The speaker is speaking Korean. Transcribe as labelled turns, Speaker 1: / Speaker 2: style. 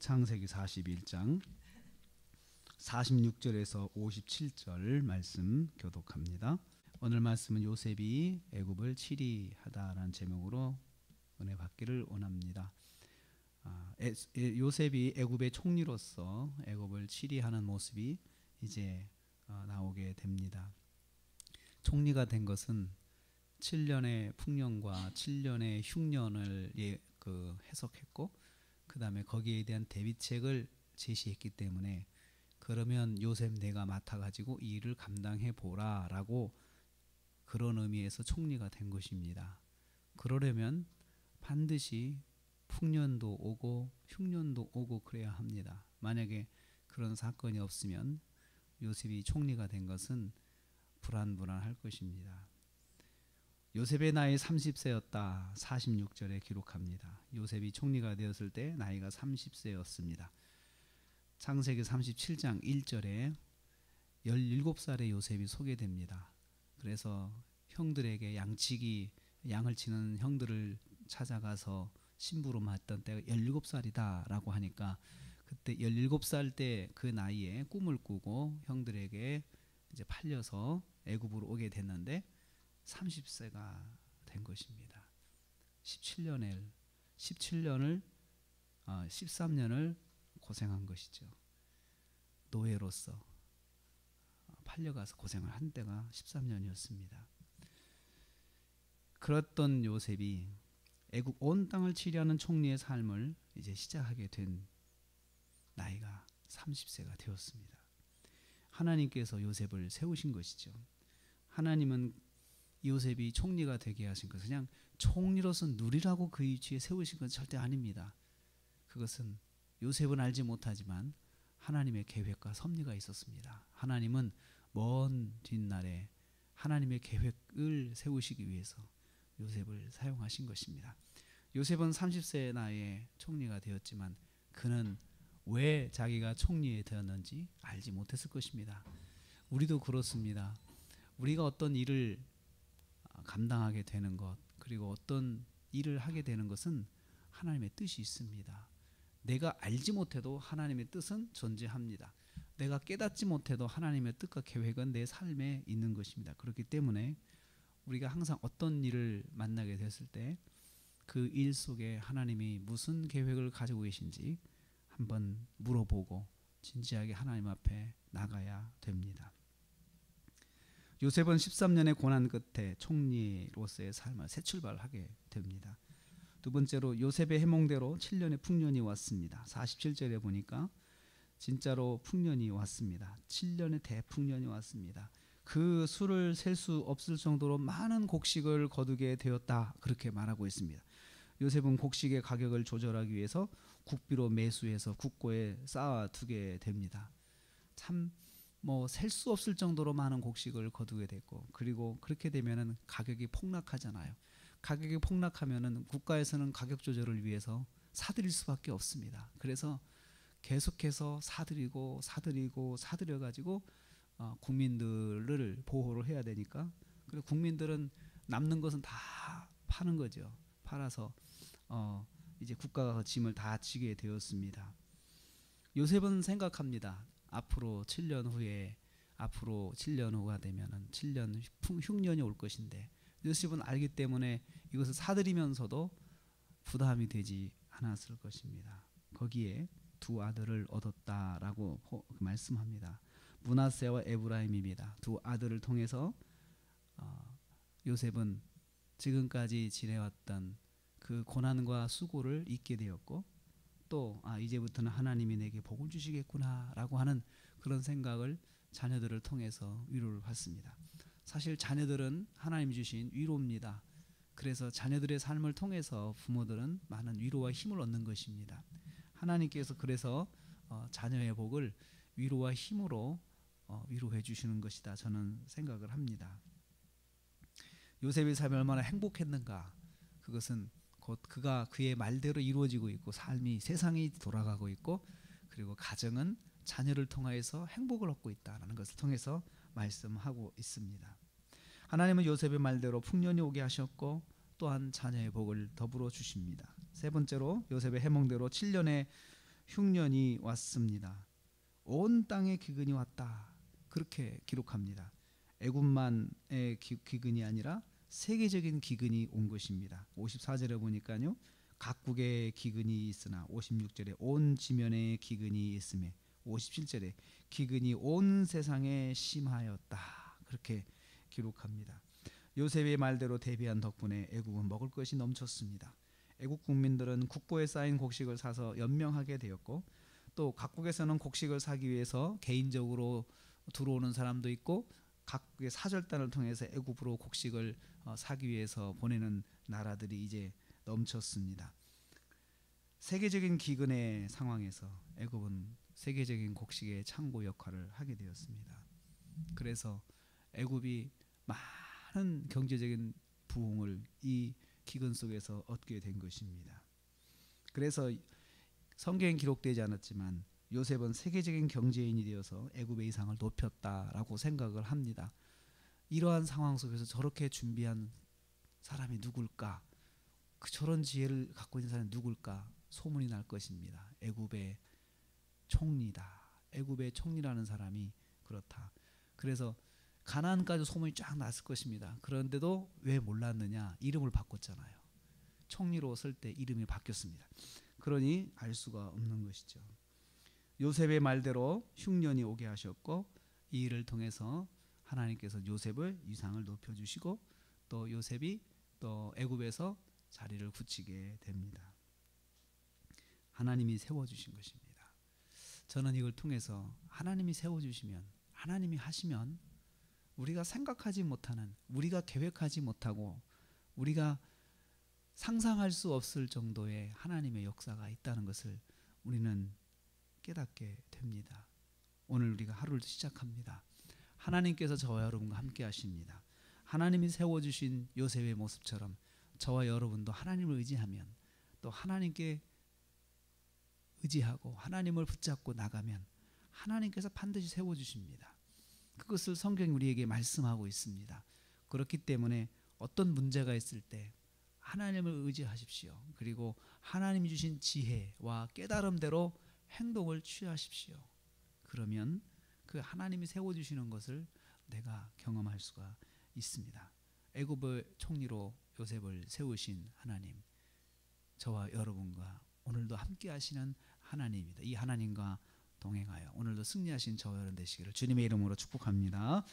Speaker 1: 창세기 41장 46절에서 57절 말씀 교독합니다. 오늘 말씀은 요셉이 애굽을 치리하다라는 제목으로 은혜 받기를 원합니다. 요셉이 애굽의 총리로서 애굽을 치리하는 모습이 이제 나오게 됩니다. 총리가 된 것은 7년의 풍년과 7년의 흉년을 해석했고, 그 다음에 거기에 대한 대비책을 제시했기 때문에, 그러면 요셉 내가 맡아가지고 이 일을 감당해 보라 라고 그런 의미에서 총리가 된 것입니다. 그러려면 반드시 풍년도 오고 흉년도 오고 그래야 합니다. 만약에 그런 사건이 없으면 요셉이 총리가 된 것은 불안할 것입니다. 요셉의 나이 30세였다 46절에 기록합니다. 요셉이 총리가 되었을 때 나이가 30세였습니다. 창세기 37장 1절에 17살의 요셉이 소개됩니다. 그래서 형들에게 양을 치는 형들을 찾아가서 신부로 맞던 때가 17살이다 라고 하니까, 그때 17살 때 그 나이에 꿈을 꾸고 형들에게 이제 팔려서 애굽으로 오게 됐는데 30세가 된 것입니다. 13년을 고생한 것이죠. 노예로서 팔려가서 고생을 한 때가 13년이었습니다. 그랬던 요셉이 애굽 온 땅을 치리하는 총리의 삶을 이제 시작하게 된 나이가 30세가 되었습니다. 하나님께서 요셉을 세우신 것이죠. 하나님은 요셉이 총리가 되게 하신 것은 그냥 총리로서 누리라고 그 위치에 세우신 건 절대 아닙니다. 그것은 요셉은 알지 못하지만 하나님의 계획과 섭리가 있었습니다. 하나님은 먼 뒷날에 하나님의 계획을 세우시기 위해서 요셉을 사용하신 것입니다. 요셉은 30세 나이에 총리가 되었지만 그는 왜 자기가 총리에 되었는지 알지 못했을 것입니다. 우리도 그렇습니다. 우리가 어떤 일을 감당하게 되는 것, 그리고 어떤 일을 하게 되는 것은 하나님의 뜻이 있습니다. 내가 알지 못해도 하나님의 뜻은 존재합니다. 내가 깨닫지 못해도 하나님의 뜻과 계획은 내 삶에 있는 것입니다. 그렇기 때문에 우리가 항상 어떤 일을 만나게 됐을 때 그 일 속에 하나님이 무슨 계획을 가지고 계신지 한번 물어보고 진지하게 하나님 앞에 나가야 됩니다. 요셉은 13년의 고난 끝에 총리로서의 삶을 새 출발하게 됩니다. 두 번째로 요셉의 해몽대로 7년의 풍년이 왔습니다. 47절에 보니까 진짜로 풍년이 왔습니다. 7년의 대풍년이 왔습니다. 그 수를 셀 수 없을 정도로 많은 곡식을 거두게 되었다, 그렇게 말하고 있습니다. 요셉은 곡식의 가격을 조절하기 위해서 국비로 매수해서 국고에 쌓아두게 됩니다. 참 셀 수 없을 정도로 많은 곡식을 거두게 됐고, 그리고 그렇게 되면은 가격이 폭락하잖아요. 가격이 폭락하면은 국가에서는 가격 조절을 위해서 사들일 수밖에 없습니다. 그래서 계속해서 사들여 가지고 국민들을 보호를 해야 되니까, 그리고 국민들은 남는 것은 다 파는 거죠. 팔아서 이제 국가가 짐을 다 지게 되었습니다. 요셉은 생각합니다. 앞으로 7년 후가 되면은 7년 흉년이 올 것인데, 요셉은 알기 때문에 이것을 사들이면서도 부담이 되지 않았을 것입니다. 거기에 두 아들을 얻었다라고 말씀합니다. 므낫세와 에브라임입니다. 두 아들을 통해서 요셉은 지금까지 지내왔던 그 고난과 수고를 잊게 되었고, 또 이제부터는 하나님이 내게 복을 주시겠구나 라고 하는 그런 생각을 자녀들을 통해서 위로를 받습니다. 사실 자녀들은 하나님이 주신 위로입니다. 그래서 자녀들의 삶을 통해서 부모들은 많은 위로와 힘을 얻는 것입니다. 하나님께서 그래서 자녀의 복을 위로와 힘으로 위로해 주시는 것이다, 저는 생각을 합니다. 요셉의 삶이 얼마나 행복했는가, 그것은 곧 그의 말대로 이루어지고 있고, 삶이, 세상이 돌아가고 있고, 그리고 가정은 자녀를 통해서 행복을 얻고 있다는 것을 통해서 말씀하고 있습니다. 하나님은 요셉의 말대로 풍년이 오게 하셨고, 또한 자녀의 복을 더불어 주십니다. 세 번째로 요셉의 해몽대로 7년의 흉년이 왔습니다. 온 땅에 기근이 왔다. 그렇게 기록합니다. 애굽만의 기근이 아니라 세계적인 기근이 온 것입니다. 54절에 보니까요. 각국의 기근이 있으나 56절에 온 지면에 기근이 있음에 57절에 기근이 온 세상에 심하였다. 그렇게 기록합니다. 요셉의 말대로 대비한 덕분에 애국은 먹을 것이 넘쳤습니다. 애국 국민들은 국고에 쌓인 곡식을 사서 연명하게 되었고 또 각국에서는 곡식을 사기 위해서 개인적으로 들어오는 사람도 있고 각국의 사절단을 통해서 애국으로 곡식을 사기 위해서 보내는 나라들이 이제 넘쳤습니다. 세계적인 기근의 상황에서 애국은 세계적인 곡식의 창고 역할을 하게 되었습니다. 그래서 애국이 많은 경제적인 부흥을 이 기근 속에서 얻게 된 것입니다. 그래서 성경에 기록되지 않았지만 요셉은 세계적인 경제인이 되어서 애굽의 이상을 높였다라고 생각을 합니다. 이러한 상황 속에서 저렇게 준비한 사람이 누굴까? 저런 지혜를 갖고 있는 사람이 누굴까? 소문이 날 것입니다. 애굽의 총리다. 애굽의 총리라는 사람이 그렇다. 그래서 가나안까지 소문이 쫙 났을 것입니다. 그런데도 왜 몰랐느냐? 이름을 바꿨잖아요. 총리로 쓸 때 이름이 바뀌었습니다. 그러니 알 수가 없는 것이죠. 요셉의 말대로 흉년이 오게 하셨고 이 일을 통해서 하나님께서 요셉을 위상을 높여주시고 또 요셉이 또 애굽에서 자리를 굳히게 됩니다. 하나님이 세워주신 것입니다. 저는 이걸 통해서 하나님이 세워주시면 하나님이 하시면 우리가 생각하지 못하는 우리가 계획하지 못하고 우리가 상상할 수 없을 정도의 하나님의 역사가 있다는 것을 우리는 깨닫게 됩니다. 오늘 우리가 하루를 시작합니다. 하나님께서 저와 여러분과 함께 하십니다. 하나님이 세워주신 요셉의 모습처럼 저와 여러분도 하나님을 의지하면 또 하나님께 의지하고 하나님을 붙잡고 나가면 하나님께서 반드시 세워주십니다. 그것을 성경이 우리에게 말씀하고 있습니다. 그렇기 때문에 어떤 문제가 있을 때 하나님을 의지하십시오. 그리고 하나님이 주신 지혜와 깨달음대로 행동을 취하십시오. 그러면 그 하나님이 세워주시는 것을 내가 경험할 수가 있습니다. 애굽의 총리로 요셉을 세우신 하나님, 저와 여러분과 오늘도 함께 하시는 하나님입니다. 이 하나님과 동행하여 오늘도 승리하신 저와 여러분 되시기를 주님의 이름으로 축복합니다.